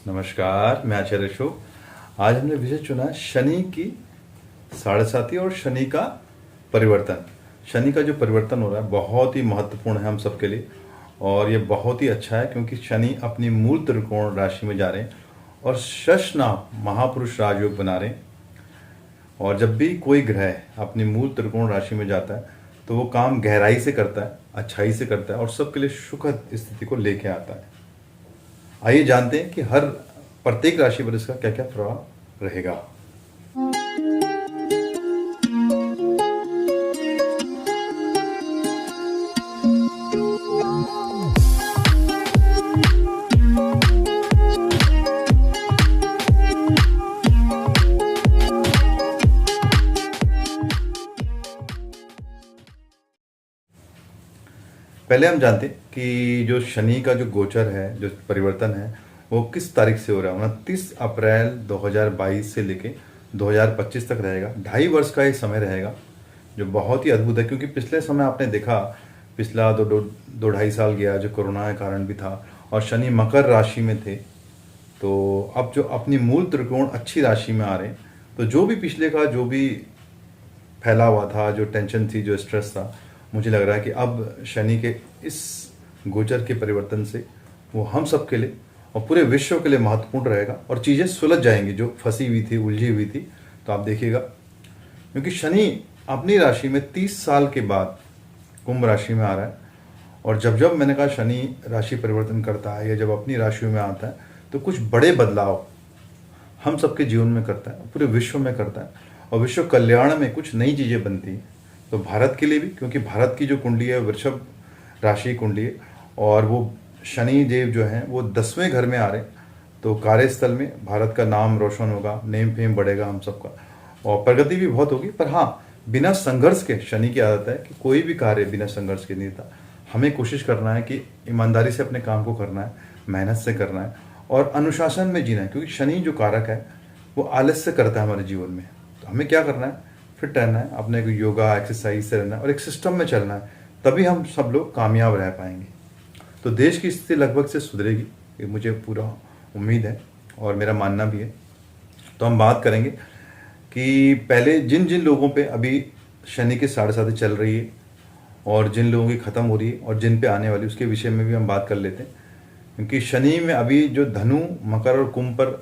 नमस्कार, मैं आचार्य अशोक। आज हमने विषय चुना शनि की साढ़ेसाती और शनि का परिवर्तन। शनि का जो परिवर्तन हो रहा है बहुत ही महत्वपूर्ण है हम सबके लिए, और ये बहुत ही अच्छा है क्योंकि शनि अपनी मूल त्रिकोण राशि में जा रहे हैं और शशनाग महापुरुष राजयोग बना रहे हैं। और जब भी कोई ग्रह अपनी मूल त्रिकोण राशि में जाता है तो वो काम गहराई से करता है, अच्छाई से करता है और सबके लिए सुखद स्थिति को लेके आता है। आइए जानते हैं कि हर प्रत्येक राशि पर इसका क्या क्या प्रभाव रहेगा। पहले हम जानते हैं कि जो शनि का जो गोचर है, जो परिवर्तन है, वो किस तारीख से हो रहा है। 29 अप्रैल 2022 से लेके 2025 तक रहेगा। 2.5 वर्ष का ये समय रहेगा, जो बहुत ही अद्भुत है क्योंकि पिछले समय आपने देखा, पिछला दो ढाई साल गया जो कोरोना के कारण भी था और शनि मकर राशि में थे। तो अब जो अपनी मूल त्रिकोण अच्छी राशि में आ रहे हैं, तो जो भी पिछले का जो भी फैला हुआ था, जो टेंशन थी, जो स्ट्रेस था, मुझे लग रहा है कि अब शनि के इस गोचर के परिवर्तन से वो हम सब के लिए और पूरे विश्व के लिए महत्वपूर्ण रहेगा और चीज़ें सुलझ जाएंगी जो फंसी हुई थी, उलझी हुई थी। तो आप देखिएगा, क्योंकि शनि अपनी राशि में 30 साल के बाद कुंभ राशि में आ रहा है। और जब जब मैंने कहा शनि राशि परिवर्तन करता है या जब अपनी राशि में आता है तो कुछ बड़े बदलाव हम सबके जीवन में करता है, पूरे विश्व में करता है और विश्व कल्याण में कुछ नई चीज़ें बनती हैं। तो भारत के लिए भी, क्योंकि भारत की जो कुंडली है वृषभ राशि कुंडली है और वो शनि देव जो हैं वो 10वें घर में आ रहे हैं। तो कार्यस्थल में भारत का नाम रोशन होगा, नेम फेम बढ़ेगा हम सबका और प्रगति भी बहुत होगी। पर हाँ, बिना संघर्ष के, शनि की आदत है कि कोई भी कार्य बिना संघर्ष के नहीं था। हमें कोशिश करना है कि ईमानदारी से अपने काम को करना है, मेहनत से करना है और अनुशासन में जीना है, क्योंकि शनि जो कारक है वो आलस्य करता है हमारे जीवन में। तो हमें क्या करना है, फिट रहना है, अपने को योगा एक्सरसाइज से रहना है और एक सिस्टम में चलना है, तभी हम सब लोग कामयाब रह पाएंगे। तो देश की स्थिति लगभग से सुधरेगी, ये मुझे पूरा उम्मीद है और मेरा मानना भी है। तो हम बात करेंगे कि पहले जिन जिन लोगों पे अभी शनि की साढ़ेसाती चल रही है और जिन लोगों की ख़त्म हो रही है और जिन पे आने वाली, उसके विषय में भी हम बात कर लेते हैं। क्योंकि शनि में अभी जो धनु, मकर और कुंभ पर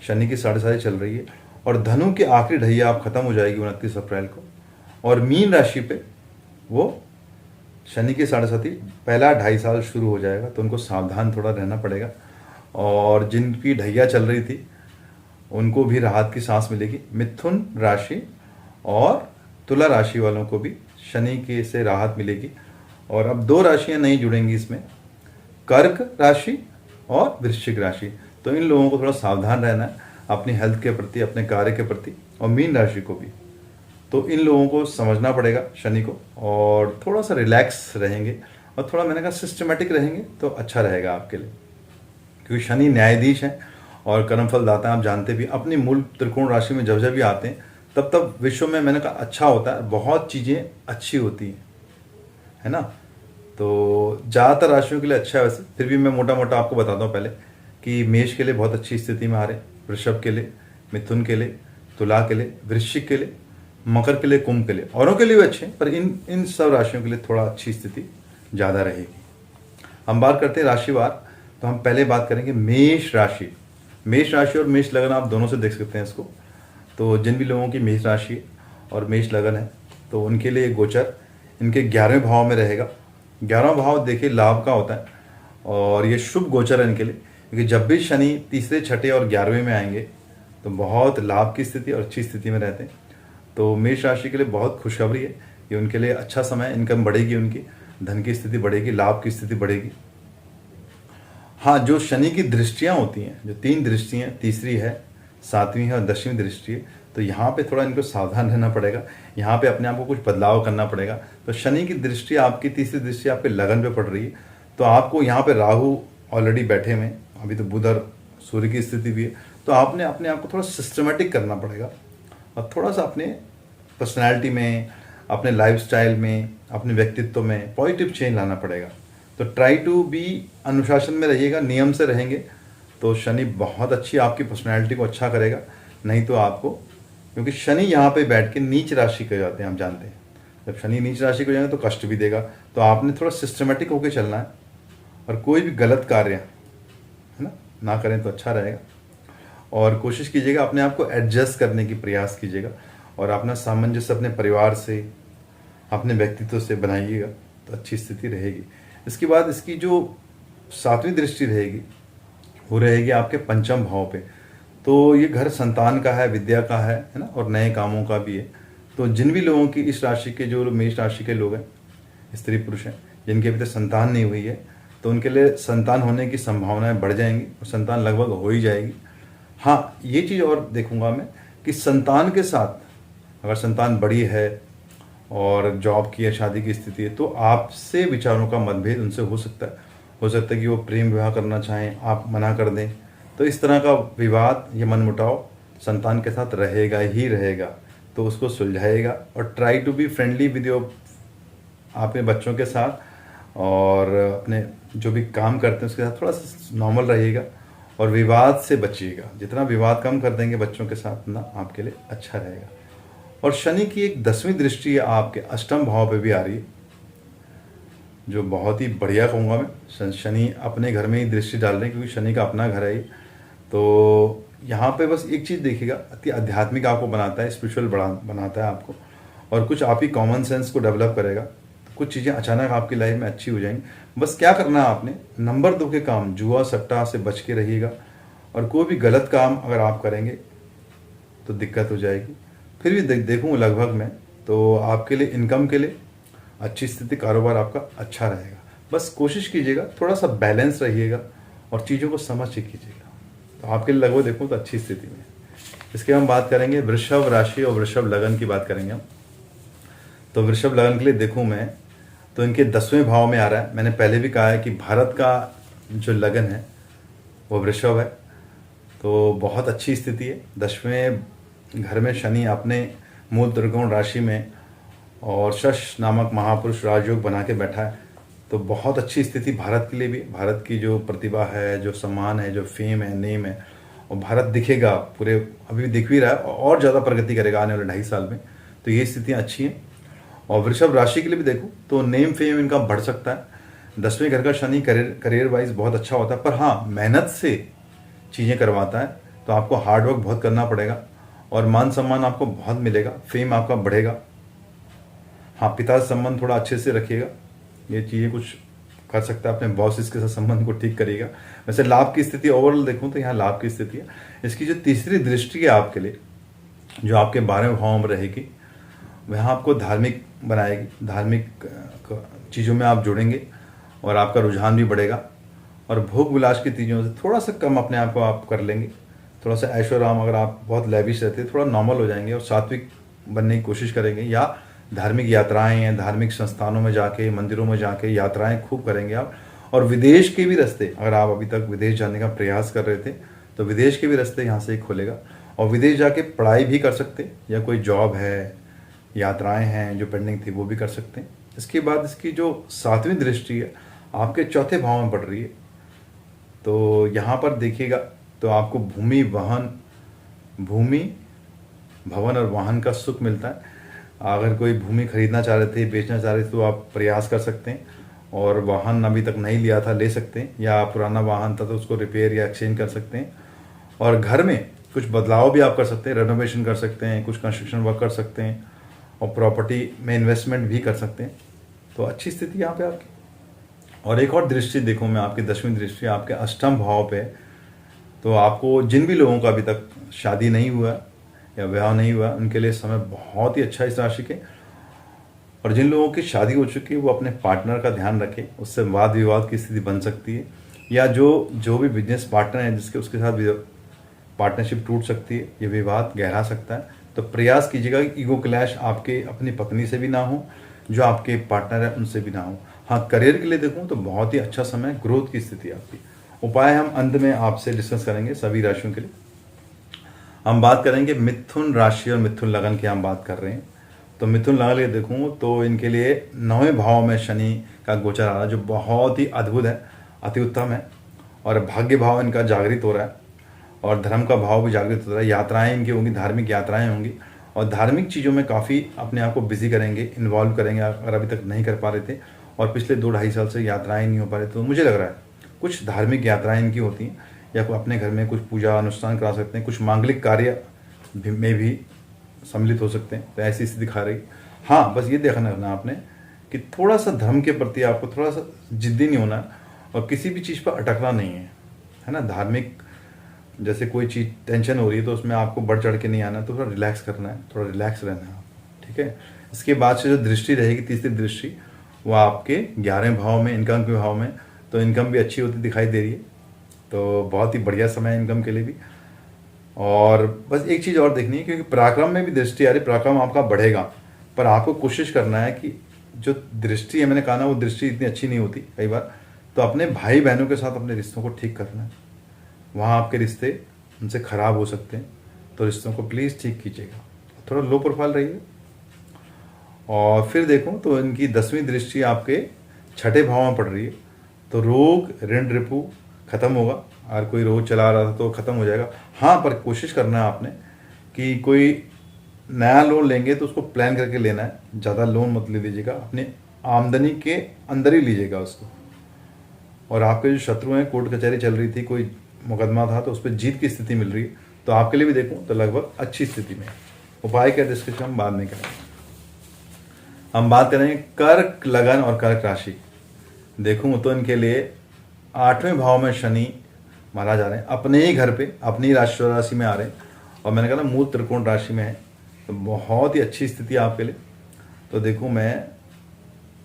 शनि की साढ़ेसाती चल रही है और धनु की आखिरी ढैया आप खत्म हो जाएगी 29 अप्रैल को, और मीन राशि पे वो शनि की साढ़ेसाती पहला 2.5 साल शुरू हो जाएगा। तो उनको सावधान थोड़ा रहना पड़ेगा और जिनकी ढैया चल रही थी उनको भी राहत की सांस मिलेगी। मिथुन राशि और तुला राशि वालों को भी शनि के से राहत मिलेगी। और अब 2 राशियां नहीं जुड़ेंगी इसमें, कर्क राशि और वृश्चिक राशि। तो इन लोगों को थोड़ा सावधान रहना है अपनी हेल्थ के प्रति, अपने कार्य के प्रति, और मीन राशि को भी। तो इन लोगों को समझना पड़ेगा शनि को, और थोड़ा सा रिलैक्स रहेंगे और थोड़ा, मैंने कहा, सिस्टमेटिक रहेंगे तो अच्छा रहेगा आपके लिए। क्योंकि शनि न्यायाधीश हैं और कर्मफल दाता हैं। आप जानते भी, अपनी मूल त्रिकोण राशि में जब जब भी आते हैं तब तब विश्व में, मैंने कहा, अच्छा होता है, बहुत चीज़ें अच्छी होती हैं, है ना। तो ज़्यादातर राशियों के लिए अच्छा है। वैसे फिर भी मैं मोटा मोटा आपको बताता हूँ पहले कि मेष के लिए बहुत अच्छी स्थिति में आ रहे हैं, वृषभ के लिए, मिथुन के लिए, तुला के लिए, वृश्चिक के लिए, मकर के लिए, कुंभ के लिए। औरों के लिए भी अच्छे हैं, पर इन सब राशियों के लिए थोड़ा अच्छी स्थिति ज़्यादा रहेगी। हम बात करते हैं राशिवार। तो हम पहले बात करेंगे मेष राशि। मेष राशि और मेष लगन आप दोनों से देख सकते हैं इसको। तो जिन भी लोगों की मेष राशि और मेष लगन है तो उनके लिए गोचर इनके 11वें भाव में रहेगा। 11वां भाव देखिए लाभ का होता है और ये शुभ गोचर है इनके लिए, क्योंकि जब भी शनि तीसरे, छठे और 11वें में आएंगे तो बहुत लाभ की स्थिति और अच्छी स्थिति में रहते हैं। तो मेष राशि के लिए बहुत खुशखबरी है, ये उनके लिए अच्छा समय है। इनकम बढ़ेगी, उनकी धन की स्थिति बढ़ेगी, लाभ की स्थिति बढ़ेगी। हाँ, जो शनि की दृष्टियाँ होती हैं, जो 3 दृष्टियाँ, तीसरी है, 7वीं है और 10वीं दृष्टि है, तो यहाँ पे थोड़ा इनको सावधान रहना पड़ेगा। यहाँ पे अपने आप को कुछ बदलाव करना पड़ेगा। तो शनि की दृष्टि, आपकी तीसरी दृष्टि आपके लगन पे पड़ रही है, तो आपको यहाँ पे राहु ऑलरेडी बैठे हुए हैं, अभी तो बुध और सूर्य की स्थिति भी है। तो आपने अपने आप को थोड़ा सिस्टमेटिक करना पड़ेगा और थोड़ा सा अपने पर्सनैलिटी में, अपने लाइफस्टाइल में, अपने व्यक्तित्व में पॉजिटिव चेंज लाना पड़ेगा। तो ट्राई टू बी, अनुशासन में रहिएगा, नियम से रहेंगे तो शनि बहुत अच्छी आपकी पर्सनैलिटी को अच्छा करेगा। नहीं तो आपको, क्योंकि शनि यहाँ पे बैठ के नीच राशि के जाते हैं, हम जानते हैं जब शनि नीच राशि को जाएंगे तो कष्ट भी देगा। तो आपने थोड़ा सिस्टमेटिक होकर चलना है और कोई भी गलत कार्य है ना करें तो अच्छा रहेगा। और कोशिश कीजिएगा अपने आप को एडजस्ट करने की प्रयास कीजिएगा और अपना सामंजस्य अपने परिवार से, अपने व्यक्तित्व से बनाइएगा तो अच्छी स्थिति रहेगी। इसके बाद इसकी जो 7वीं दृष्टि रहेगी वो रहेगी आपके पंचम भाव पे। तो ये घर संतान का है, विद्या का है ना, और नए कामों का भी है। तो जिन भी लोगों की इस राशि के, जो मेष राशि के लोग हैं, स्त्री पुरुष हैं, जिनके अभी तक संतान नहीं हुई है, तो उनके लिए संतान होने की संभावनाएं बढ़ जाएंगी और संतान लगभग हो ही जाएगी। हाँ, ये चीज़ और देखूंगा मैं कि संतान के साथ अगर संतान बड़ी है और जॉब की या शादी की स्थिति है तो आपसे विचारों का मतभेद उनसे हो सकता है। हो सकता है कि वो प्रेम विवाह करना चाहें, आप मना कर दें। तो इस तरह का विवाद, ये मनमुटाव संतान के साथ रहेगा ही रहेगा। तो उसको सुलझाएगा और try to be friendly with your, अपने बच्चों के साथ और अपने जो भी काम करते हैं उसके साथ थोड़ा सा नॉर्मल रहिएगा और विवाद से बचिएगा। जितना विवाद कम कर देंगे बच्चों के साथ ना आपके लिए अच्छा रहेगा। और शनि की एक 10वीं दृष्टि आपके अष्टम भाव पे भी आ रही है, जो बहुत ही बढ़िया कहूँगा मैं। शनि अपने घर में ही दृष्टि डाल रहे हैं क्योंकि शनि का अपना घर है ये। तो यहाँ पे बस एक चीज़ देखिएगा, अति आध्यात्मिक आपको बनाता है, स्पिरिचुअल बनाता है आपको, और कुछ आप ही कॉमन सेंस को डेवलप करेगा। तो कुछ चीज़ें अचानक आपकी लाइफ में अच्छी हो जाएंगी। बस क्या करना है आपने, नंबर 2 के काम, जुआ सट्टा से बच के रहिएगा। और कोई भी गलत काम अगर आप करेंगे तो दिक्कत हो जाएगी। फिर भी देखूँ लगभग में तो आपके लिए, इनकम के लिए अच्छी स्थिति, कारोबार आपका अच्छा रहेगा। बस कोशिश कीजिएगा, थोड़ा सा बैलेंस रहिएगा और चीज़ों को समझ के कीजिएगा, तो आपके लिए लगभग देखूँ तो अच्छी स्थिति में। इसके हम बात करेंगे वृषभ राशि और वृषभ लगन की बात करेंगे हम। तो वृषभ लगन के लिए देखूँ मैं तो इनके 10वें भाव में आ रहा है। मैंने पहले भी कहा है कि भारत का जो लगन है वो वृषभ है, तो बहुत अच्छी स्थिति है। 10वें घर में शनि अपने मूल त्रिकोण राशि में और शश नामक महापुरुष राजयोग बना के बैठा है, तो बहुत अच्छी स्थिति भारत के लिए भी। भारत की जो प्रतिभा है, जो सम्मान है, जो फेम है, नेम है, और भारत दिखेगा पूरे, अभी भी दिख भी रहा है और ज़्यादा प्रगति करेगा आने वाले 2.5 साल में। तो ये स्थितियाँ अच्छी हैं। और वृषभ राशि के लिए भी देखूँ तो नेम फेम इनका बढ़ सकता है। 10वें घर का शनि करियर वाइज बहुत अच्छा होता है, पर हाँ मेहनत से चीज़ें करवाता है, तो आपको हार्डवर्क बहुत करना पड़ेगा और मान सम्मान आपको बहुत मिलेगा, फेम आपका बढ़ेगा। हाँ, पिता से संबंध थोड़ा अच्छे से रखिएगा, ये चीज़ें कुछ कर सकता है, अपने बॉसेस के साथ संबंध को ठीक करिएगा। वैसे लाभ की स्थिति ओवरऑल देखूँ तो यहाँ लाभ की स्थिति है। इसकी जो तीसरी दृष्टि है आपके लिए, जो आपके 12वें भाव में रहेगी, वह आपको धार्मिक बनाएगी। धार्मिक चीज़ों में आप जुड़ेंगे और आपका रुझान भी बढ़ेगा और भोग विलास की चीज़ों से थोड़ा सा कम अपने आप को आप कर लेंगे। थोड़ा सा ऐशो आराम, अगर आप बहुत लैविश रहते हैं, थोड़ा नॉर्मल हो जाएंगे और सात्विक बनने की कोशिश करेंगे। या धार्मिक यात्राएं हैं, धार्मिक संस्थानों में जाके, मंदिरों में जाके यात्राएं खूब करेंगे आप। और विदेश के भी रास्ते, अगर आप अभी तक विदेश जाने का प्रयास कर रहे थे तो विदेश के भी रास्ते यहाँ से खुलेगा और विदेश जाके पढ़ाई भी कर सकते, या कोई जॉब है, यात्राएं हैं जो पेंडिंग थी वो भी कर सकते हैं। इसके बाद इसकी जो 7वीं दृष्टि है आपके 4थे भाव में पड़ रही है, तो यहाँ पर देखिएगा तो आपको भूमि भवन और वाहन का सुख मिलता है। अगर कोई भूमि खरीदना चाह रहे थे, बेचना चाह रहे थे, तो आप प्रयास कर सकते हैं। और वाहन अभी तक नहीं लिया था, ले सकते हैं, या पुराना वाहन था तो उसको रिपेयर या एक्सचेंज कर सकते हैं। और घर में कुछ बदलाव भी आप कर सकते हैं, रेनोवेशन कर सकते हैं, कुछ कंस्ट्रक्शन वर्क कर सकते हैं और प्रॉपर्टी में इन्वेस्टमेंट भी कर सकते हैं। तो अच्छी स्थिति यहाँ पे आपकी। और एक और दृष्टि देखूँ मैं, आपकी 10वीं दृष्टि आपके अष्टम भाव पे। तो आपको, जिन भी लोगों का अभी तक शादी नहीं हुआ या विवाह नहीं हुआ, उनके लिए समय बहुत ही अच्छा है इस राशि के। और जिन लोगों की शादी हो चुकी है वो अपने पार्टनर का ध्यान रखें, उससे वाद विवाद की स्थिति बन सकती है। या जो भी बिजनेस पार्टनर है जिसके, उसके साथ पार्टनरशिप टूट सकती है, ये विवाद गहरा सकता है। तो प्रयास कीजिएगा कि ईगो क्लैश आपके अपनी पत्नी से भी ना हो, जो आपके पार्टनर है उनसे भी ना हो। हाँ, करियर के लिए देखूँ तो बहुत ही अच्छा समय, ग्रोथ की स्थिति आपकी। उपाय हम अंत में आपसे डिस्कस करेंगे सभी राशियों के लिए। हम बात करेंगे मिथुन राशि और मिथुन लगन की हम बात कर रहे हैं। तो मिथुन लगन के देखूँ तो इनके लिए 9वें भाव में शनि का गोचर आ रहा है, जो बहुत ही अद्भुत है, अति उत्तम है। और भाग्य भाव इनका जागृत हो रहा है और धर्म का भाव भी जागृत हो रहा है। यात्राएं इनकी होंगी, धार्मिक यात्राएं होंगी और धार्मिक चीज़ों में काफ़ी अपने आप को बिजी करेंगे, इन्वॉल्व करेंगे अगर अभी तक नहीं कर पा रहे थे और पिछले 2-2.5 साल से यात्राएं नहीं हो पा रही। तो मुझे लग रहा है कुछ धार्मिक यात्राएं इनकी होती हैं या कोई अपने घर में कुछ पूजा अनुष्ठान करा सकते हैं, कुछ मांगलिक कार्य में भी सम्मिलित हो सकते हैं। तो ऐसी स्थिति दिखा रही। हाँ, बस ये देखना है आपने कि थोड़ा सा धर्म के प्रति आपको थोड़ा सा जिद्दी नहीं होना और किसी भी चीज़ पर अटकना नहीं है ना। धार्मिक जैसे कोई चीज़ टेंशन हो रही है तो उसमें आपको बढ़ चढ़ के नहीं आना, तो थोड़ा रिलैक्स करना है, थोड़ा रिलैक्स रहना है, ठीक है। इसके बाद से जो दृष्टि रहेगी, तीसरी दृष्टि, वो आपके 11वें भाव में, इनकम के भाव में, तो इनकम भी अच्छी होती दिखाई दे रही है। तो बहुत ही बढ़िया समय है इनकम के लिए भी। और बस एक चीज़ और देखनी है, क्योंकि पराक्रम में भी दृष्टि आ रही, पराक्रम आपका बढ़ेगा, पर आपको कोशिश करना है कि जो दृष्टि है, मैंने कहा ना, वो दृष्टि इतनी अच्छी नहीं होती कई बार, तो अपने भाई बहनों के साथ अपने रिश्तों को ठीक करना है। वहाँ आपके रिश्ते उनसे ख़राब हो सकते हैं, तो रिश्तों को प्लीज़ ठीक कीजिएगा, थोड़ा लो प्रोफाइल रहिए। और फिर देखो तो इनकी 10वीं दृष्टि आपके 6ठे भाव में पड़ रही है, तो रोग ऋण रिपु खत्म होगा। अगर कोई रोग चला रहा था तो खत्म हो जाएगा। हाँ, पर कोशिश करना है आपने कि कोई नया लोन लेंगे तो उसको प्लान करके लेना है, ज़्यादा लोन मत ले लीजिएगा, अपनी आमदनी के अंदर ही लीजिएगा उसको। और आपके जो शत्रु हैं, कोर्ट कचहरी चल रही थी, कोई मुकदमा था, तो उस पर जीत की स्थिति मिल रही है, तो आपके लिए भी देखूँ तो लगभग अच्छी स्थिति में। उपाय क्या, डिस्कशन हम बाद में करेंगे। हम बात करेंगे कर्क लगन और कर्क राशि। देखूँ तो इनके लिए 8वें भाव में शनि महाराज आ रहे हैं, अपने ही घर पे, अपनी राशि में आ रहे हैं, और मैंने कहा ना मूल त्रिकोण राशि में है, तो बहुत ही अच्छी स्थिति है आपके लिए। तो देखूँ मैं,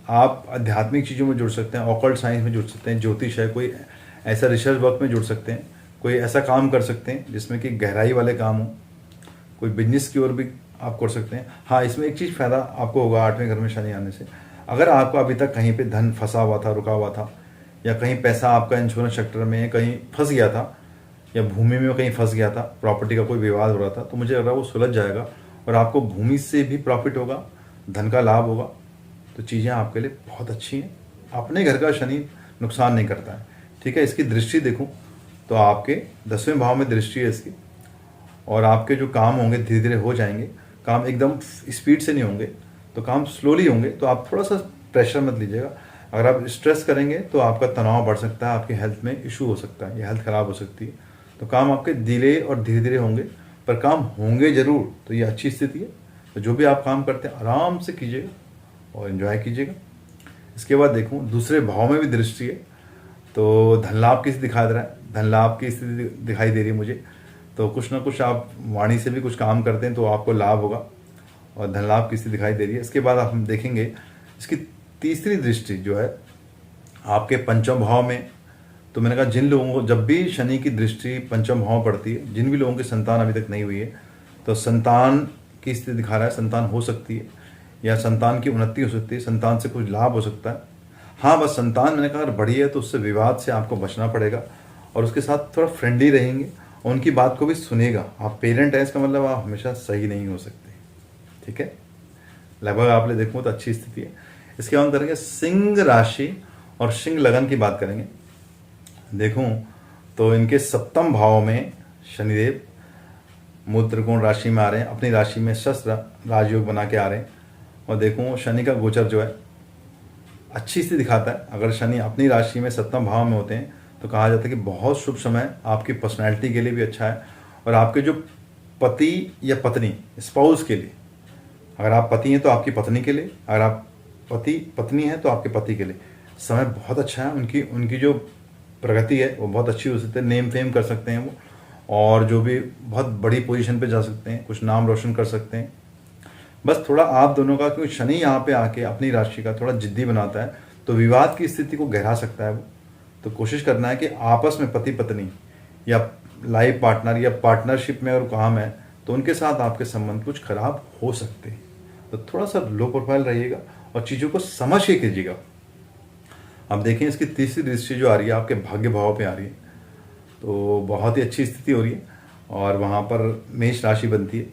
आप आध्यात्मिक चीज़ों में जुड़ सकते हैं, ऑकल्ट साइंस में जुड़ सकते हैं, ज्योतिष है, कोई ऐसा रिसर्च वर्क में जुड़ सकते हैं, कोई ऐसा काम कर सकते हैं जिसमें कि गहराई वाले काम हो, कोई बिजनेस की ओर भी आप कर सकते हैं। हाँ, इसमें एक चीज़ फ़ायदा आपको होगा 8वें घर में शनि आने से, अगर आपका अभी तक कहीं पे धन फंसा हुआ था, रुका हुआ था, या कहीं पैसा आपका इंश्योरेंस सेक्टर में कहीं फंस गया था, या भूमि में कहीं फंस गया था, प्रॉपर्टी का कोई विवाद हो रहा था, तो मुझे लग रहा है वो सुलझ जाएगा और आपको भूमि से भी प्रॉफिट होगा, धन का लाभ होगा। तो चीज़ें आपके लिए बहुत अच्छी हैं। अपने घर का शनि नुकसान नहीं करता है, ठीक है। इसकी दृष्टि देखूं तो आपके 10वें भाव में दृष्टि है इसकी, और आपके जो काम होंगे धीरे धीरे हो जाएंगे। काम एकदम स्पीड से नहीं होंगे, तो काम स्लोली होंगे, तो आप थोड़ा सा प्रेशर मत लीजिएगा। अगर आप स्ट्रेस करेंगे तो आपका तनाव बढ़ सकता है, आपकी हेल्थ में इशू हो सकता है, या हेल्थ ख़राब हो सकती है। तो काम आपके डिले और धीरे धीरे होंगे, पर काम होंगे ज़रूर। तो ये अच्छी स्थिति है। तो जो भी आप काम करते हैं आराम से कीजिएगा और एंजॉय कीजिएगा। इसके बाद देखूँ दूसरे भाव में भी दृष्टि है, तो धन लाभ की स्थिति दिखा दे रहा है, धन लाभ की स्थिति दिखाई दे रही है मुझे। तो कुछ ना कुछ आप वाणी से भी कुछ काम करते हैं तो आपको लाभ होगा, और धन लाभ की स्थिति दिखाई दे रही है। इसके बाद हम देखेंगे इसकी तीसरी दृष्टि जो है आपके 5वें भाव में। तो मैंने कहा जिन लोगों को जब भी शनि की दृष्टि 5वें भाव पड़ती है, जिन भी लोगों की संतान अभी तक नहीं हुई है, तो संतान की स्थिति दिखा रहा है, संतान हो सकती है या संतान की उन्नति हो सकती है, संतान से कुछ लाभ हो सकता है। हाँ, बस संतान मैंने कहा अगर बड़ी है तो उससे विवाद से आपको बचना पड़ेगा, और उसके साथ थोड़ा फ्रेंडली रहेंगे और उनकी बात को भी सुनेगा। आप पेरेंट हैं, इसका मतलब आप हमेशा सही नहीं हो सकते, ठीक है। लगभग आप ले देखूँ तो अच्छी स्थिति है। इसके बाद करेंगे सिंह राशि और सिंह लगन की बात करेंगे। देखूं तो इनके 7वें भाव में शनिदेव मूल त्रिकोण राशि में आ रहे हैं, अपनी राशि में शस्त्र राजयोग बना के आ रहे हैं। और देखूं शनि का गोचर जो है अच्छी स्थिति दिखाता है। अगर शनि अपनी राशि में 7वें भाव में होते हैं तो कहा जाता है कि बहुत शुभ समय, आपकी पर्सनैलिटी के लिए भी अच्छा है, और आपके जो पति या पत्नी स्पाउस के लिए, अगर आप पति हैं तो आपकी पत्नी के लिए, अगर आप पत्नी है तो आपके पति के लिए समय बहुत अच्छा है। उनकी जो प्रगति है वो बहुत अच्छी हो सकती है, नेम फेम कर सकते हैं वो, और जो भी बहुत बड़ी पोजीशन पे जा सकते हैं, कुछ नाम रोशन कर सकते हैं। बस थोड़ा आप दोनों का, क्योंकि शनि यहाँ पे आके अपनी राशि का थोड़ा जिद्दी बनाता है, तो विवाद की स्थिति को गहरा सकता है वो। तो कोशिश करना है कि आपस में पति पत्नी या लाइफ पार्टनर या पार्टनरशिप में अगर काम है तो उनके साथ आपके संबंध कुछ खराब हो सकते हैं। तो थोड़ा सा लो प्रोफाइल रहिएगा और चीज़ों को समझ के कीजिएगा। अब देखें इसकी तीसरी दृष्टि जो आ रही है आपके भाग्य भाव पे आ रही है, तो बहुत ही अच्छी स्थिति हो रही है, और वहाँ पर मेष राशि बनती है।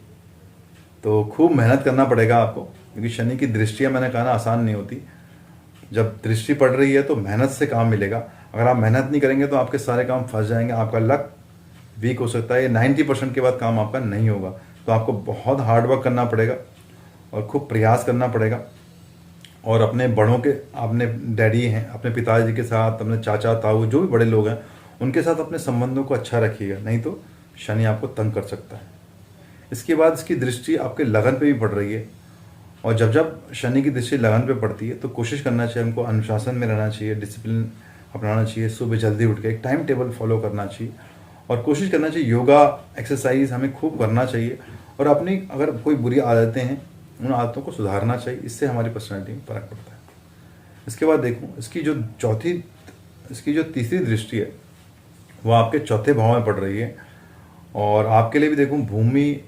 तो खूब मेहनत करना पड़ेगा आपको, क्योंकि शनि की दृष्टियाँ मैंने कहा ना आसान नहीं होती। जब दृष्टि पड़ रही है तो मेहनत से काम मिलेगा। अगर आप मेहनत नहीं करेंगे तो आपके सारे काम फंस जाएंगे, आपका लक वीक हो सकता है, 90% के बाद काम आपका नहीं होगा। तो आपको बहुत हार्ड वर्क करना पड़ेगा और खूब प्रयास करना पड़ेगा, और अपने बड़ों के, अपने डैडी हैं, अपने पिताजी के साथ, अपने चाचा ताऊ जो भी बड़े लोग हैं उनके साथ अपने संबंधों को अच्छा रखिएगा, नहीं तो शनि आपको तंग कर सकता है। इसके बाद इसकी दृष्टि आपके लगन पे भी पड़ रही है, और जब जब शनि की दृष्टि लगन पे पड़ती है तो कोशिश करना चाहिए हमको अनुशासन में रहना चाहिए, डिसिप्लिन अपनाना चाहिए, सुबह जल्दी उठ के एक टाइम टेबल फॉलो करना चाहिए, और कोशिश करना चाहिए योगा एक्सरसाइज हमें खूब करना चाहिए, और अपनी अगर कोई बुरी आदतें हैं उन आदतों को सुधारना चाहिए, इससे हमारी पर्सनैलिटी में फर्क पड़ता है। इसके बाद देखो इसकी जो तीसरी दृष्टि है वो आपके चौथे भाव में पड़ रही है, और आपके लिए भी देखो भूमि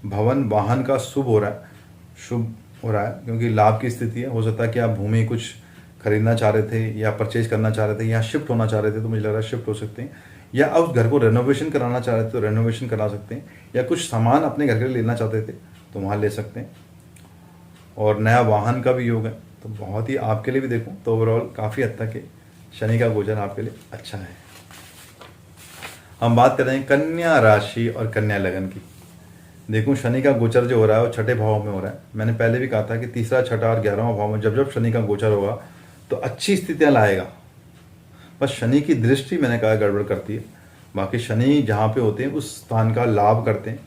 भवन वाहन का शुभ हो रहा है, क्योंकि लाभ की स्थिति है। हो सकता है कि आप भूमि कुछ खरीदना चाह रहे थे या परचेज करना चाह रहे थे या शिफ्ट होना चाह रहे थे, तो मुझे लग रहा है शिफ्ट हो सकते हैं, या आप उस घर को रेनोवेशन कराना चाह रहे थे तो रेनोवेशन करा सकते हैं, या कुछ सामान अपने घर के लिए लेना चाहते थे तो वहाँ ले सकते हैं, और नया वाहन का भी योग है। तो बहुत ही आपके लिए भी देखूं तो ओवरऑल काफ़ी हद तक शनि का गोचर आपके लिए अच्छा है। हम बात कर रहे हैं कन्या राशि और कन्या लगन की। देखूं शनि का गोचर जो हो रहा है वो छठे भाव में हो रहा है। मैंने पहले भी कहा था कि तीसरा, छठा और 11वां भाव में जब जब शनि का गोचर होगा तो अच्छी स्थितियां लाएगा। बस शनि की दृष्टि मैंने कहा गड़बड़ करती है, बाकी शनि जहाँ पे होते हैं उस स्थान का लाभ करते हैं,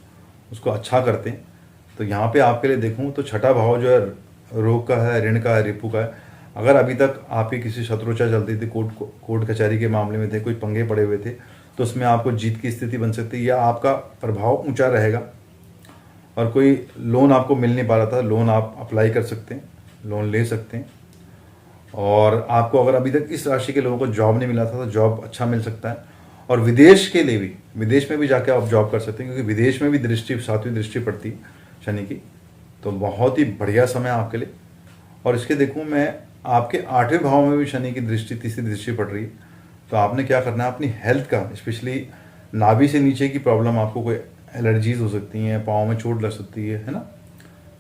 उसको अच्छा करते हैं। तो यहाँ पे आपके लिए देखूँ तो छठा भाव जो है रोग का है, ऋण का है, रिपु का है। अगर अभी तक आपकी किसी शत्रुता चलती थी, कोर्ट कचहरी के मामले में थे, कोई पंगे पड़े हुए थे, तो उसमें आपको जीत की स्थिति बन सकती है, या आपका प्रभाव ऊंचा रहेगा। और कोई लोन आपको मिल नहीं पा रहा था, लोन आप अप्लाई कर सकते हैं, लोन ले सकते हैं। और आपको अगर अभी तक इस राशि के लोगों को जॉब नहीं मिला था तो जॉब अच्छा मिल सकता है। और विदेश के लिए भी, विदेश में भी जाके आप जॉब कर सकते हैं, क्योंकि विदेश में भी दृष्टि, सातवीं दृष्टि पड़ती है शनि की। तो बहुत ही बढ़िया समय आपके लिए। और इसके देखूं मैं आपके 8वें भाव में भी शनि की दृष्टि, तीसरी दृष्टि पड़ रही है। तो आपने क्या करना है, अपनी हेल्थ का, स्पेशली नाभि से नीचे की प्रॉब्लम, आपको कोई एलर्जीज हो सकती हैं, पाँव में चोट लग सकती है ना,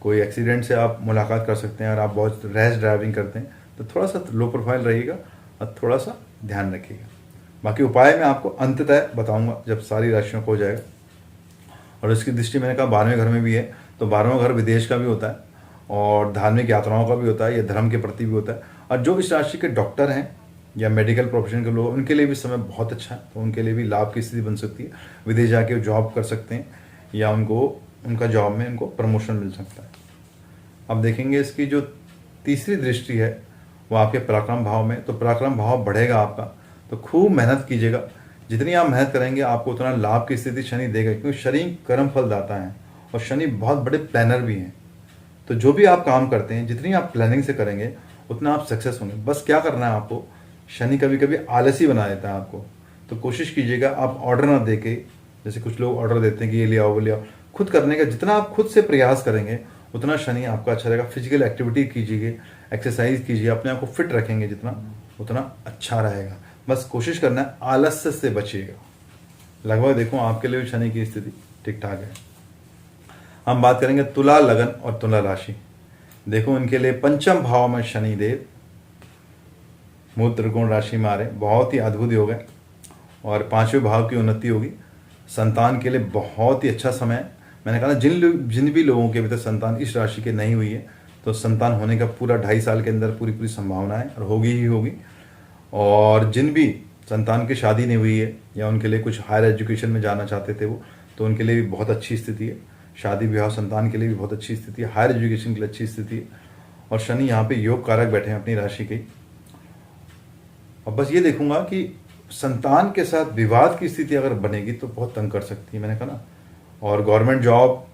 कोई एक्सीडेंट से आप मुलाकात कर सकते हैं, और आप बहुत रैश ड्राइविंग करते हैं तो थोड़ा सा लो प्रोफाइल रहिएगा और थोड़ा सा ध्यान रखिएगा। बाकी उपाय मैं आपको अंततः बताऊंगा जब सारी राशियों को हो जाएगा। और इसकी दृष्टि मैंने कहा 12वें घर में भी है, तो 12वां घर विदेश का भी होता है और धार्मिक यात्राओं का भी होता है, या धर्म के प्रति भी होता है। और जो इस राशि के डॉक्टर हैं या मेडिकल प्रोफेशन के लोग, उनके लिए भी समय बहुत अच्छा है, तो उनके लिए भी लाभ की स्थिति बन सकती है। विदेश जाके जॉब कर सकते हैं, या उनका जॉब में उनको प्रमोशन मिल सकता है। अब देखेंगे इसकी जो तीसरी दृष्टि है वो आपके पराक्रम भाव में, तो पराक्रम भाव बढ़ेगा आपका, तो खूब मेहनत कीजिएगा। जितनी आप मेहनत करेंगे आपको उतना लाभ की स्थिति शनि देगा, क्योंकि शनि कर्म फल दाता है और शनि बहुत बड़े प्लानर भी हैं। तो जो भी आप काम करते हैं, जितनी आप प्लानिंग से करेंगे उतना आप सक्सेस होंगे। बस क्या करना है आपको, शनि कभी कभी आलसी बना देता है आपको, तो कोशिश कीजिएगा आप ऑर्डर ना दे के, जैसे कुछ लोग ऑर्डर देते हैं कि ये ले आओ वो ले आओ, खुद करने का जितना आप खुद से प्रयास करेंगे उतना शनि आपका अच्छा रहेगा। फिजिकल एक्टिविटी कीजिए, एक्सरसाइज कीजिए, अपने आप को फिट रखेंगे जितना, उतना अच्छा रहेगा। बस कोशिश करना है आलस्य से बचिएगा। लगभग देखो आपके लिए भी शनि की स्थिति ठीक ठाक है। हम बात करेंगे तुला लगन और तुला राशि। देखो इनके लिए पंचम भाव में शनि देव मूल त्रिकोण राशि में आ रहे, बहुत ही अद्भुत योग है, और 5वें भाव की उन्नति होगी। संतान के लिए बहुत ही अच्छा समय है। मैंने कहा ना, जिन भी लोगों के अभी तक संतान इस राशि के नहीं हुई है, तो संतान होने का पूरा 2.5 साल के अंदर पूरी संभावना है, और होगी ही होगी। और जिन भी संतान की शादी नहीं हुई है, या उनके लिए कुछ हायर एजुकेशन में जाना चाहते थे वो, तो उनके लिए भी बहुत अच्छी स्थिति है। शादी विवाह संतान के लिए भी बहुत अच्छी स्थिति है, हायर एजुकेशन के लिए अच्छी स्थिति है। और शनि यहाँ पे योग कारक बैठे हैं अपनी राशि के। और बस ये देखूंगा कि संतान के साथ विवाद की स्थिति अगर बनेगी तो बहुत तंग कर सकती है, मैंने कहा ना। और गवर्नमेंट जॉब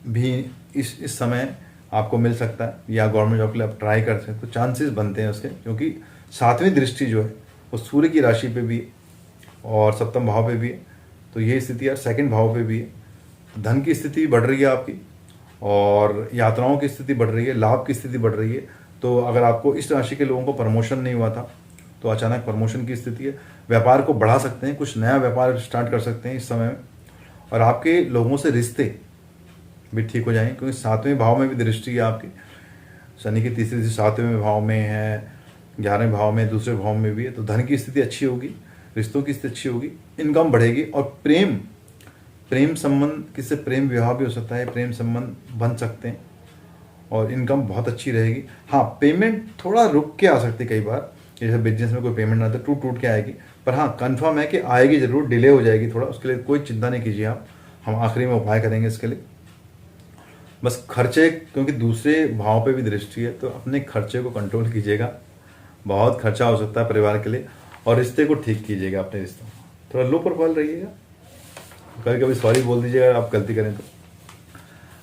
भी इस समय आपको मिल सकता है, या गवर्नमेंट जॉब के लिए आप ट्राई कर सकते हैं, तो चांसेस बनते हैं उसके, क्योंकि 7वीं दृष्टि जो है वो सूर्य की राशि पे भी और 7वें भाव पे भी है। तो ये स्थिति यार 2nd भाव पे भी है। धन की स्थिति बढ़ रही है आपकी, और यात्राओं की स्थिति बढ़ रही है, लाभ की स्थिति बढ़ रही है। तो अगर आपको इस राशि के लोगों को प्रमोशन नहीं हुआ था तो अचानक प्रमोशन की स्थिति है। व्यापार को बढ़ा सकते हैं, कुछ नया व्यापार स्टार्ट कर सकते हैं इस समय में। और आपके लोगों से रिश्ते भी ठीक हो जाएंगे, क्योंकि 7वें भाव में भी दृष्टि है आपकी। शनि की तीसरी दृष्टि 7वें भाव में है, 11वें भाव में, दूसरे भाव में भी है, तो धन की स्थिति अच्छी होगी, रिश्तों की स्थिति अच्छी होगी, इनकम बढ़ेगी। और प्रेम प्रेम संबंध, किससे प्रेम विवाह भी हो सकता है, प्रेम संबंध बन सकते हैं और इनकम बहुत अच्छी रहेगी। हाँ, पेमेंट थोड़ा रुक के आ सकती है कई बार, जैसे बिजनेस में कोई पेमेंट आता है टूट टूट के आएगी, पर हाँ कंफर्म है कि आएगी ज़रूर, डिले हो जाएगी थोड़ा, उसके लिए कोई चिंता नहीं कीजिए आप, हम आखिरी में उपाय करेंगे इसके लिए। बस खर्चे, क्योंकि दूसरे भाव पे भी दृष्टि है, तो अपने खर्चे को कंट्रोल कीजिएगा, बहुत खर्चा हो सकता है परिवार के लिए, और रिश्ते को ठीक कीजिएगा, अपने रिश्तों थोड़ा लो प्रोफाइल रहिएगा, कभी कभी सॉरी बोल दीजिएगा आप गलती करें तो।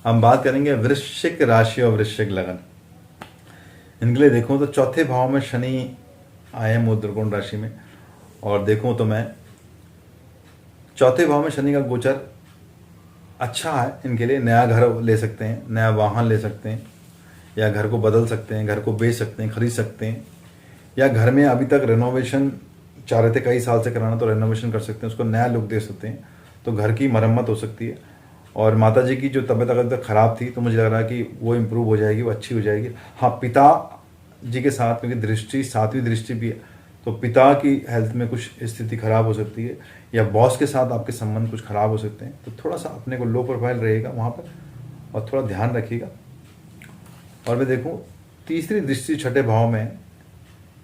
हम बात करेंगे वृश्चिक राशि और वृश्चिक लगन। इनके लिए देखूं तो चौथे भाव में शनि आए मूल त्रिकोण राशि में, और देखूं तो मैं चौथे भाव में शनि का गोचर अच्छा है इनके लिए। नया घर ले सकते हैं, नया वाहन ले सकते हैं, या घर को बदल सकते हैं, घर को बेच सकते हैं, खरीद सकते हैं, या घर में अभी तक रेनोवेशन चाह रहे थे कई साल से कराना, तो रेनोवेशन कर सकते हैं, उसको नया लुक दे सकते हैं, तो घर की मरम्मत हो सकती है। और माता जी की जो तबीयत अगर तक खराब थी, तो मुझे लग रहा है कि वो इम्प्रूव हो जाएगी, वो अच्छी हो जाएगी। हाँ, पिता जी के साथ, क्योंकि दृष्टि 7वीं दृष्टि भी है, तो पिता की हेल्थ में कुछ स्थिति खराब हो सकती है, या बॉस के साथ आपके संबंध कुछ खराब हो सकते हैं, तो थोड़ा सा अपने को लो प्रोफाइल रहेगा वहाँ पर, और थोड़ा ध्यान रखिएगा। और मैं देखूँ तीसरी दृष्टि छठे भाव में है,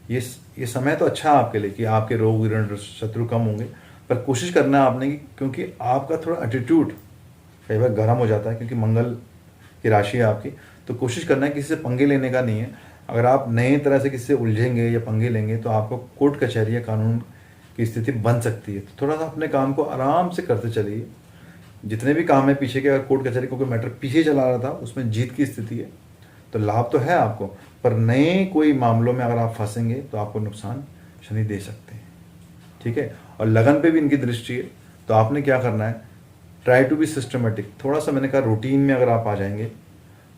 ये समय तो अच्छा है आपके लिए कि आपके रोग ऋण शत्रु कम होंगे, पर कोशिश करना है आपने कि, क्योंकि आपका थोड़ा एटीट्यूड कई बार गर्म हो जाता है, क्योंकि मंगल की राशि है आपकी, तो कोशिश करना है किसी से पंगे लेने का नहीं है। अगर आप नई तरह से किसी से उलझेंगे या पंगे लेंगे, तो आपको कोर्ट कचहरी या कानून की स्थिति बन सकती है। तो थोड़ा सा अपने काम को आराम से करते चलिए, जितने भी काम है पीछे के, अगर कोर्ट कचहरी को कोई मैटर पीछे चला रहा था, उसमें जीत की स्थिति है, तो लाभ तो है आपको, पर नए कोई मामलों में अगर आप फंसेंगे तो आपको नुकसान शनि दे सकते हैं, ठीक है। और लगन पे भी इनकी दृष्टि है, तो आपने क्या करना है, ट्राई टू बी सिस्टमेटिक, थोड़ा सा मैंने कहा रूटीन में अगर आप आ जाएंगे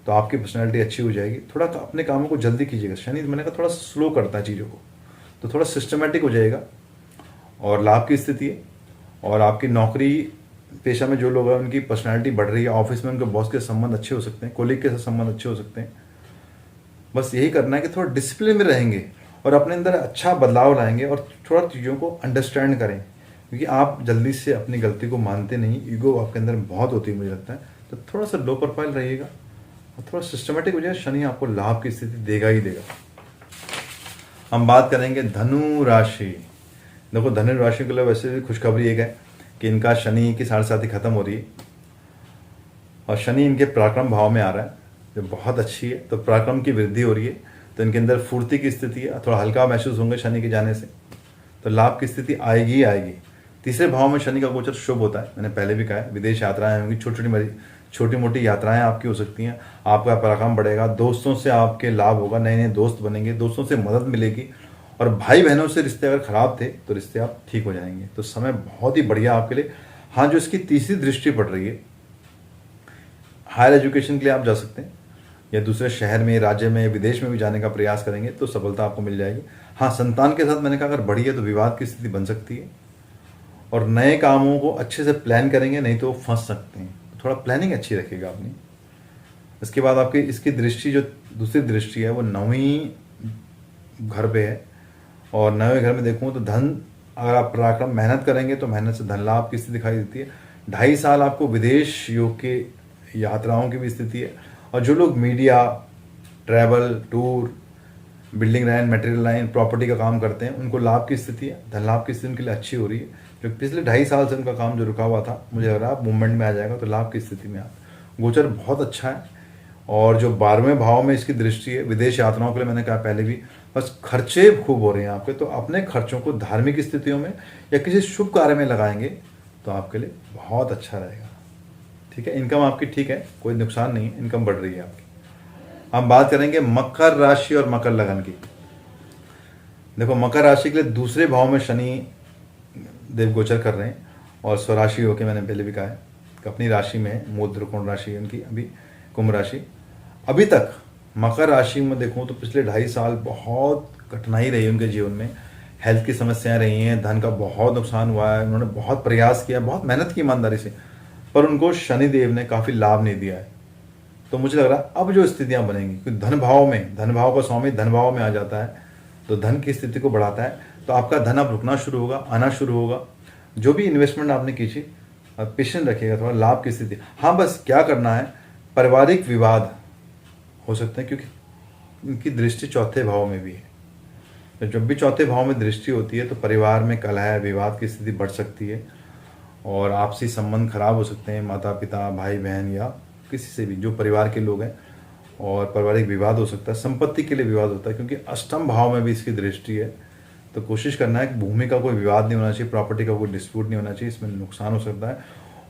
तो आपकी पर्सनैलिटी अच्छी हो जाएगी। थोड़ा अपने कामों को जल्दी कीजिएगा, शनि मैंने कहा थोड़ा स्लो करता है चीज़ों को, तो थोड़ा सिस्टमेटिक हो जाएगा और लाभ की स्थिति है। और आपकी नौकरी पेशा में जो लोग हैं उनकी पर्सनैलिटी बढ़ रही है, ऑफिस में उनके बॉस के संबंध अच्छे हो सकते हैं, कोलीग के साथ संबंध अच्छे हो सकते हैं। बस यही करना है कि थोड़ा डिसिप्लिन में रहेंगे और अपने अंदर अच्छा बदलाव लाएंगे, और थोड़ा चीज़ों को अंडरस्टैंड करें, क्योंकि आप जल्दी से अपनी गलती को मानते नहीं, ईगो आपके अंदर बहुत होती है मुझे लगता है। तो थोड़ा सा लो प्रोफाइल रहिएगा और थोड़ा सिस्टमेटिक हो जाए, शनि आपको लाभ की स्थिति देगा ही देगा। हम बात करेंगे धनु राशि। देखो धनु राशि के लिए वैसे भी खुशखबरी एक है कि इनका शनि की 7.5 खत्म हो रही है, और शनि इनके पराक्रम भाव में आ रहा है, जो बहुत अच्छी है। तो पराक्रम की वृद्धि हो रही है, तो इनके अंदर फुर्ती की स्थिति है, थोड़ा हल्का महसूस होंगे शनि के जाने से, तो लाभ की स्थिति आएगी ही आएगी। तीसरे भाव में शनि का गोचर शुभ होता है, मैंने पहले भी कहा है, विदेश यात्राएं होंगी, छोटी मोटी यात्राएं आपकी हो सकती हैं, आपका पराक्रम बढ़ेगा, दोस्तों से आपके लाभ होगा, नए नए दोस्त बनेंगे, दोस्तों से मदद मिलेगी, और भाई बहनों से रिश्ते अगर खराब थे तो रिश्ते आप ठीक हो जाएंगे। तो समय बहुत ही बढ़िया आपके लिए। हाँ, जो इसकी तीसरी दृष्टि पड़ रही है, हायर एजुकेशन के लिए आप जा सकते हैं, या दूसरे शहर में, राज्य में, विदेश में भी जाने का प्रयास करेंगे तो सफलता आपको मिल जाएगी। हाँ, संतान के साथ मैंने कहा अगर बढ़ी है तो विवाद की स्थिति बन सकती है, और नए कामों को अच्छे से प्लान करेंगे, नहीं तो फंस सकते हैं, थोड़ा प्लानिंग अच्छी रखिएगा अपनी। इसके बाद आपकी इसकी दृष्टि, जो दूसरी दृष्टि है, वो 9वीं घर पे है, और 9वें घर में देखूँ तो धन, अगर आप पराक्रम मेहनत करेंगे तो मेहनत से धन लाभ की स्थिति दिखाई देती है। 2.5 साल आपको विदेश योग के यात्राओं की भी स्थिति है, और जो लोग media, travel, tour, building line, material line, property का काम करते हैं, उनको लाभ की स्थिति है, धन लाभ की स्थिति उनके लिए अच्छी हो रही है। जो पिछले 2.5 साल से उनका काम जो रुका हुआ था, मुझे लग रहा है आप मूवमेंट में आ जाएगा, तो लाभ की स्थिति में आप, गोचर बहुत अच्छा है। और जो 12वें भाव में इसकी दृष्टि है, विदेश यात्राओं के लिए मैंने कहा पहले भी, बस खर्चे खूब हो रहे हैं आपके, तो अपने खर्चों को धार्मिक स्थितियों में या किसी शुभ कार्य में लगाएंगे तो आपके लिए बहुत अच्छा रहेगा, ठीक है। इनकम आपकी ठीक है, कोई नुकसान नहीं है, इनकम बढ़ रही है आपकी। हम बात करेंगे मकर राशि और मकर लगन की। देखो मकर राशि के लिए दूसरे भाव में शनि देव गोचर कर रहे हैं, और स्वराशि होकर, मैंने पहले भी कहा है कि अपनी राशि में, मूल त्रिकोण राशि है उनकी, अभी कुंभ राशि। अभी तक मकर राशि में देखूं तो पिछले 2.5 साल बहुत कठिनाई रही उनके जीवन में, हेल्थ की समस्याएं रही हैं, धन का बहुत नुकसान हुआ है, उन्होंने बहुत प्रयास किया, बहुत मेहनत की ईमानदारी से, पर उनको शनिदेव ने काफ़ी लाभ नहीं दिया है। तो मुझे लग रहा है अब जो स्थितियां बनेंगी, क्योंकि धन भाव का स्वामी धन भाव में आ जाता है, तो धन की स्थिति को बढ़ाता है। तो आपका धन अब रुकना शुरू होगा, आना शुरू होगा। जो भी इन्वेस्टमेंट आपने कीजिए, पेशेंस रखिएगा, थोड़ा लाभ की स्थिति। हाँ, बस क्या करना है, पारिवारिक विवाद हो सकते हैं, क्योंकि इनकी दृष्टि चौथे भाव में भी है। तो जब भी चौथे भाव में दृष्टि होती है तो परिवार में कलह, विवाद की स्थिति बढ़ सकती है और आपसी संबंध खराब हो सकते हैं, माता पिता, भाई बहन या किसी से भी जो परिवार के लोग हैं, और पारिवारिक विवाद हो सकता है। संपत्ति के लिए विवाद होता है, क्योंकि अष्टम भाव में भी इसकी दृष्टि है। तो कोशिश करना है कि भूमि का कोई विवाद नहीं होना चाहिए, प्रॉपर्टी का कोई डिस्प्यूट नहीं होना चाहिए, इसमें नुकसान हो सकता है।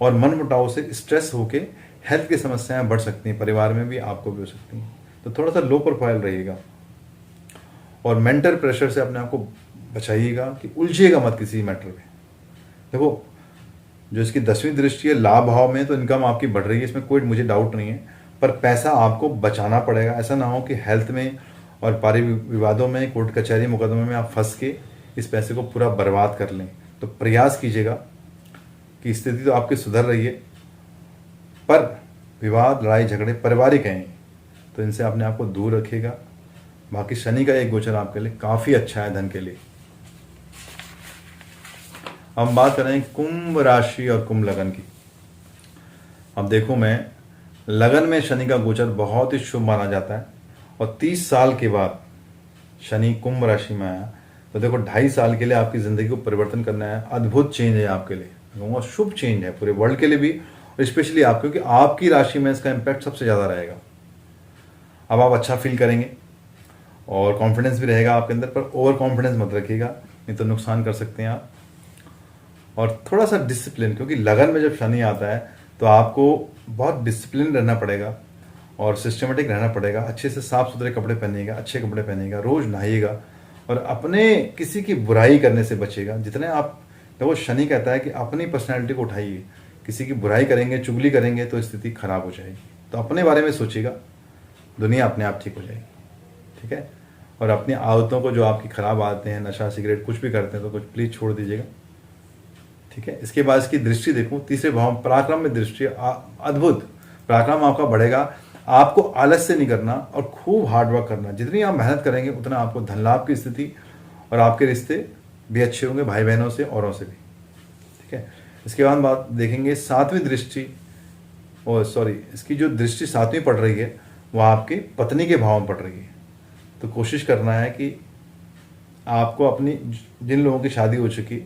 और मन मुटाव से स्ट्रेस होके हेल्थ की समस्याएं बढ़ सकती हैं, परिवार में भी, आपको भी हो सकती हैं। तो थोड़ा सा लो प्रोफाइल रहिएगा और मेंटल प्रेशर से अपने आप को बचाइएगा कि उलझिएगा मत किसी मैटर में। देखो, जो इसकी 10वीं दृष्टि है लाभ भाव में, तो इनकम आपकी बढ़ रही है, इसमें कोई मुझे डाउट नहीं है, पर पैसा आपको बचाना पड़ेगा। ऐसा ना हो कि हेल्थ में और पारिवारिक विवादों में, कोर्ट कचहरी मुकदमे में आप फंस के इस पैसे को पूरा बर्बाद कर लें। तो प्रयास कीजिएगा कि स्थिति तो आपकी सुधर रही है, पर विवाद, लड़ाई झगड़े पारिवारिक हैं, तो इनसे अपने आप को दूर रखिएगा। बाकी शनि का एक गोचर आपके लिए काफ़ी अच्छा है धन के लिए। हम बात करें कुंभ राशि और कुंभ लगन की। अब देखो, मैं लगन में शनि का गोचर बहुत ही शुभ माना जाता है, और 30 साल के बाद शनि कुंभ राशि में आया, तो देखो 2.5 साल के लिए आपकी ज़िंदगी को परिवर्तन करना है। अद्भुत चेंज है आपके लिए, कहूँगा शुभ चेंज है पूरे वर्ल्ड के लिए भी, और स्पेशली आप, क्योंकि आपकी राशि में इसका इम्पैक्ट सबसे ज़्यादा रहेगा। अब आप अच्छा फील करेंगे और कॉन्फिडेंस भी रहेगा आपके अंदर, पर ओवर कॉन्फिडेंस मत रखिएगा, नहीं तो नुकसान कर सकते हैं आप। और थोड़ा सा डिसिप्लिन, क्योंकि लगन में जब शनि आता है तो आपको बहुत डिसिप्लिन रहना पड़ेगा और सिस्टमेटिक रहना पड़ेगा। अच्छे से साफ सुथरे कपड़े पहनिएगा, अच्छे कपड़े पहनिएगा, रोज़ नहाइएगा, और अपने किसी की बुराई करने से बचिएगा। जितने आप, देखो शनि कहता है कि अपनी पर्सनैलिटी को उठाइए, किसी की बुराई करेंगे, चुगली करेंगे तो स्थिति खराब हो जाएगी। तो अपने बारे में सोचिएगा, दुनिया अपने आप ठीक हो जाएगी, ठीक है। और अपनी आदतों को, जो आपकी खराब आदतें हैं, नशा, सिगरेट, कुछ भी करते हैं तो कुछ प्लीज़ छोड़ दीजिएगा, ठीक है। इसके बाद इसकी दृष्टि देखूं, तीसरे भाव पराक्रम में दृष्टि, अद्भुत पराक्रम आपका बढ़ेगा। आपको आलस्य नहीं करना और खूब हार्डवर्क करना। जितनी आप मेहनत करेंगे उतना आपको धन लाभ की स्थिति, और आपके रिश्ते भी अच्छे होंगे, भाई बहनों से, औरों से भी, ठीक है। इसके बाद बात देखेंगे 7वीं दृष्टि, इसकी जो दृष्टि 7वीं पड़ रही है वो आपकी पत्नी के भाव में पड़ रही है। तो कोशिश करना है कि आपको अपनी, जिन लोगों की शादी हो चुकी,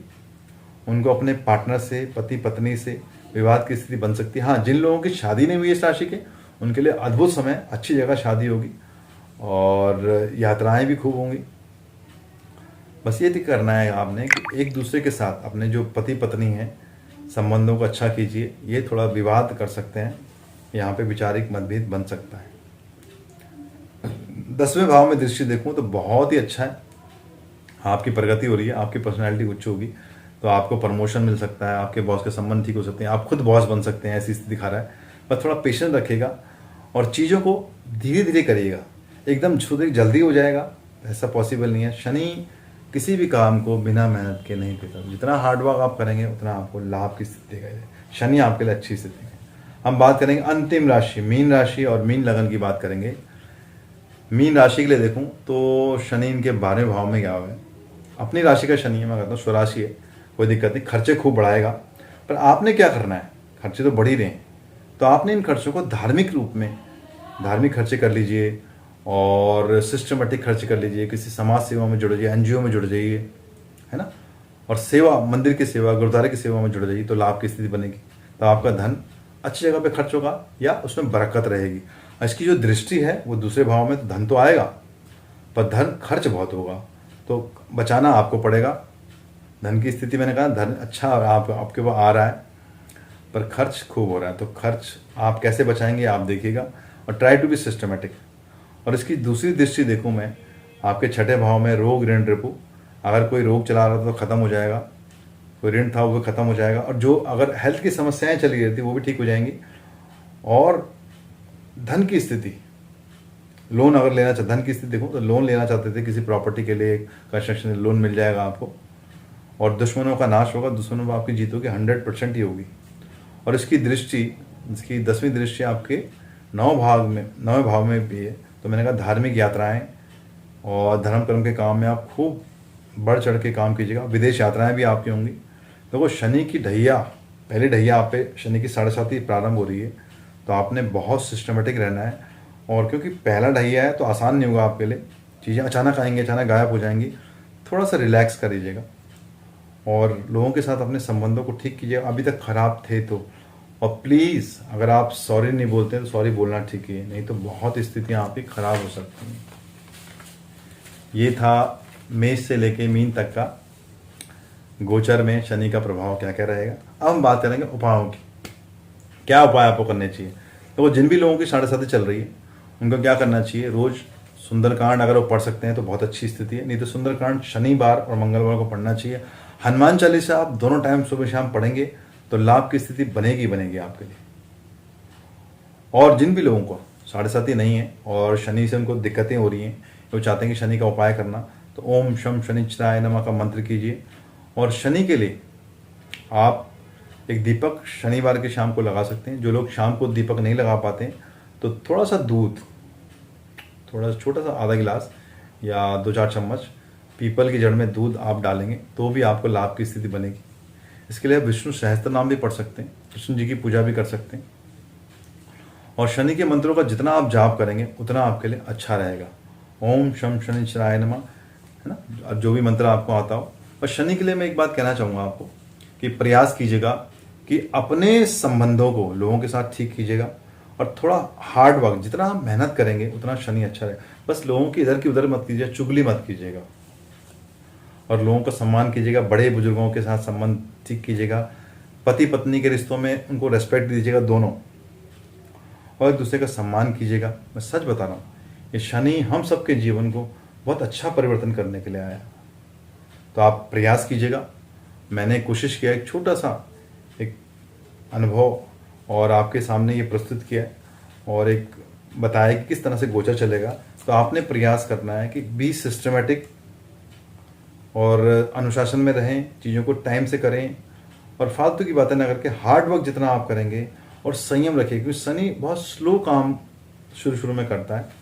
उनको अपने पार्टनर से, पति पत्नी से विवाद की स्थिति बन सकती है। हाँ, जिन लोगों की शादी नहीं हुई इस राशि के, उनके लिए अद्भुत समय, अच्छी जगह शादी होगी और यात्राएं भी खूब होंगी। बस ये करना है आपने कि एक दूसरे के साथ, अपने जो पति पत्नी हैं, संबंधों को अच्छा कीजिए। ये थोड़ा विवाद कर सकते हैं, यहाँ पे विचारिक मतभेद बन सकता है। 10वें भाव में दृष्टि देखूं तो बहुत ही अच्छा है, आपकी प्रगति हो रही है, आपकी पर्सनैलिटी उच्च होगी, तो आपको प्रमोशन मिल सकता है, आपके बॉस के संबंध ठीक हो सकते हैं, आप खुद बॉस बन सकते हैं, ऐसी स्थिति दिखा रहा है। बस थोड़ा पेशेंस रखिएगा और चीज़ों को धीरे धीरे करिएगा। एकदम जल्दी हो जाएगा ऐसा पॉसिबल नहीं है। शनि किसी भी काम को बिना मेहनत के नहीं देता। जितना हार्डवर्क आप करेंगे उतना आपको लाभ की स्थिति देगा। शनि आपके लिए अच्छी स्थिति है। हम बात करेंगे अंतिम राशि, मीन राशि और मीन लगन की बात करेंगे। मीन राशि के लिए देखूं तो शनि इनके 12वें भाव में गया हुआ है। अपनी राशि का शनि है, मैं कहता हूँ स्वराशि है, कोई दिक्कत नहीं। खर्चे खूब बढ़ाएगा, पर आपने क्या करना है, खर्चे तो बढ़ ही रहे हैं, तो आपने इन खर्चों को धार्मिक रूप में, धार्मिक खर्चे कर लीजिए और सिस्टमेटिक खर्च कर लीजिए। किसी समाज सेवा में जुड़ जाइए, एनजीओ में जुड़ जाइए, है ना। और सेवा, मंदिर की सेवा, गुरुद्वारे की सेवा में जुड़ जाइए, तो लाभ की स्थिति बनेगी। तो आपका धन अच्छी जगह पे खर्च होगा या उसमें बरकत रहेगी। इसकी जो दृष्टि है वो दूसरे भाव में, तो धन तो आएगा पर धन खर्च बहुत होगा, तो बचाना आपको पड़ेगा। धन की स्थिति, मैंने कहा धन अच्छा आपके पास आ रहा है पर खर्च खूब हो रहा है, तो खर्च आप कैसे बचाएंगे आप देखिएगा और ट्राई टू बी सिस्टमेटिक। और इसकी दूसरी दृष्टि देखूं मैं, आपके 6ठे भाव में रोग, ऋण, रिपु। अगर कोई रोग चला रहा था तो खत्म हो जाएगा, कोई ऋण था वो खत्म हो जाएगा, और जो अगर हेल्थ की समस्याएं चली रहती वो भी ठीक हो जाएंगी। और धन की स्थिति, लोन अगर लेना चाहते, धन की स्थिति देखो तो लोन लेना चाहते थे किसी प्रॉपर्टी के लिए, कंस्ट्रक्शन लोन मिल जाएगा आपको। और दुश्मनों का नाश होगा, दुश्मनों में आपकी जीत होगी, 100% ही होगी। और इसकी दृष्टि, इसकी 10वीं दृष्टि आपके 9वें भाव में भी है। तो मैंने कहा धार्मिक यात्राएं, और धर्म कर्म के काम में आप खूब बढ़ चढ़ के काम कीजिएगा। विदेश यात्राएं भी आपकी होंगी। देखो शनि की ढैया, पहली ढैया आप पे शनि की 7.5 प्रारंभ हो रही है, तो आपने बहुत सिस्टमेटिक रहना है। और क्योंकि पहला ढैया है तो आसान नहीं होगा आपके लिए, चीज़ें अचानक आएंगी, अचानक गायब हो जाएंगी। थोड़ा सा रिलैक्स कर लीजिएगा और लोगों के साथ अपने संबंधों को ठीक कीजिएगा, अभी तक खराब थे तो। और प्लीज़ अगर आप सॉरी नहीं बोलते तो सॉरी बोलना ठीक है, नहीं तो बहुत स्थितियाँ आपकी खराब हो सकती हैं। ये था मेष से लेके मीन तक का गोचर में शनि का प्रभाव क्या क्या रहेगा। अब हम बात करेंगे उपायों की, क्या उपाय आपको करने चाहिए। तो वो जिन भी लोगों की 7.5 चल रही है उनको क्या करना चाहिए, रोज़ सुंदरकांड अगर वो पढ़ सकते हैं तो बहुत अच्छी स्थिति है, नहीं तो सुंदरकांड शनिवार और मंगलवार को पढ़ना चाहिए। हनुमान चालीसा आप दोनों टाइम सुबह शाम पढ़ेंगे तो लाभ की स्थिति बनेगी बनेगी आपके लिए। और जिन भी लोगों को 7.5 नहीं है और शनि से उनको दिक्कतें हो रही हैं, वो चाहते हैं कि शनि का उपाय करना, तो ओम शम शनिश्चराय नमः का मंत्र कीजिए। और शनि के लिए आप एक दीपक शनिवार की शाम को लगा सकते हैं। जो लोग शाम को दीपक नहीं लगा पाते हैं तो थोड़ा सा दूध, थोड़ा सा छोटा सा आधा गिलास या 2-4 चम्मच पीपल की जड़ में दूध आप डालेंगे तो भी आपको लाभ की स्थिति बनेगी। इसके लिए विष्णु सहस्त्र नाम भी पढ़ सकते हैं, कृष्ण जी की पूजा भी कर सकते हैं। और शनि के मंत्रों का जितना आप जाप करेंगे उतना आपके लिए अच्छा रहेगा। ओम शम शनिश्चराय नमः, है ना, अब जो भी मंत्र आपको आता हो। और शनि के लिए मैं एक बात कहना चाहूँगा आपको कि प्रयास कीजिएगा कि अपने संबंधों को लोगों के साथ ठीक कीजिएगा और थोड़ा हार्ड वर्क, जितना आप मेहनत करेंगे उतना शनि अच्छा रहेगा। बस लोगों की इधर की उधर मत कीजिए, चुगली मत कीजिएगा और लोगों का सम्मान कीजिएगा। बड़े बुजुर्गों के साथ संबंध ठीक कीजिएगा। पति पत्नी के रिश्तों में उनको रेस्पेक्ट दीजिएगा दोनों, और एक दूसरे का सम्मान कीजिएगा। मैं सच बता रहा हूँ, ये शनि हम सबके जीवन को बहुत अच्छा परिवर्तन करने के लिए आया। तो आप प्रयास कीजिएगा। मैंने कोशिश किया, एक छोटा सा एक अनुभव और आपके सामने ये प्रस्तुत किया है और एक बताया कि किस तरह से गोचर चलेगा। तो आपने प्रयास करना है कि बी सिस्टमेटिक और अनुशासन में रहें, चीज़ों को टाइम से करें और फालतू की बातें ना करके हार्ड वर्क जितना आप करेंगे और संयम रखिए, क्योंकि शनि बहुत स्लो काम शुरू में करता है।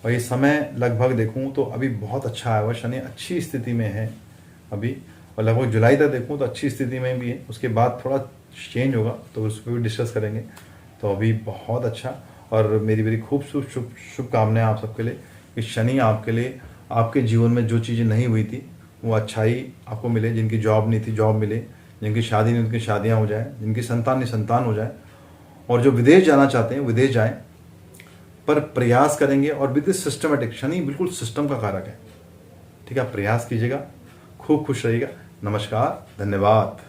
और ये समय लगभग देखूं तो अभी बहुत अच्छा आया हुआ, शनि अच्छी स्थिति में है अभी, और लगभग जुलाई तक देखूं तो अच्छी स्थिति में भी है। उसके बाद थोड़ा चेंज होगा तो उस पर भी डिस्कस करेंगे। तो अभी बहुत अच्छा, और मेरी खूब शुभकामनाएं आप सबके लिए कि शनि आपके लिए, आपके जीवन में जो चीज़ें नहीं हुई थी वो अच्छाई आपको मिले। जिनकी जॉब नहीं थी जॉब मिले, जिनकी शादी नहीं उनकी शादियाँ हो जाए, जिनकी संतान नहीं संतान हो जाए, और जो विदेश जाना चाहते हैं विदेश जाएं, पर प्रयास करेंगे और विद सिस्टमेटिक। शनि बिल्कुल सिस्टम का कारक है, ठीक है। आप प्रयास कीजिएगा, खूब खुश रहिएगा। नमस्कार, धन्यवाद।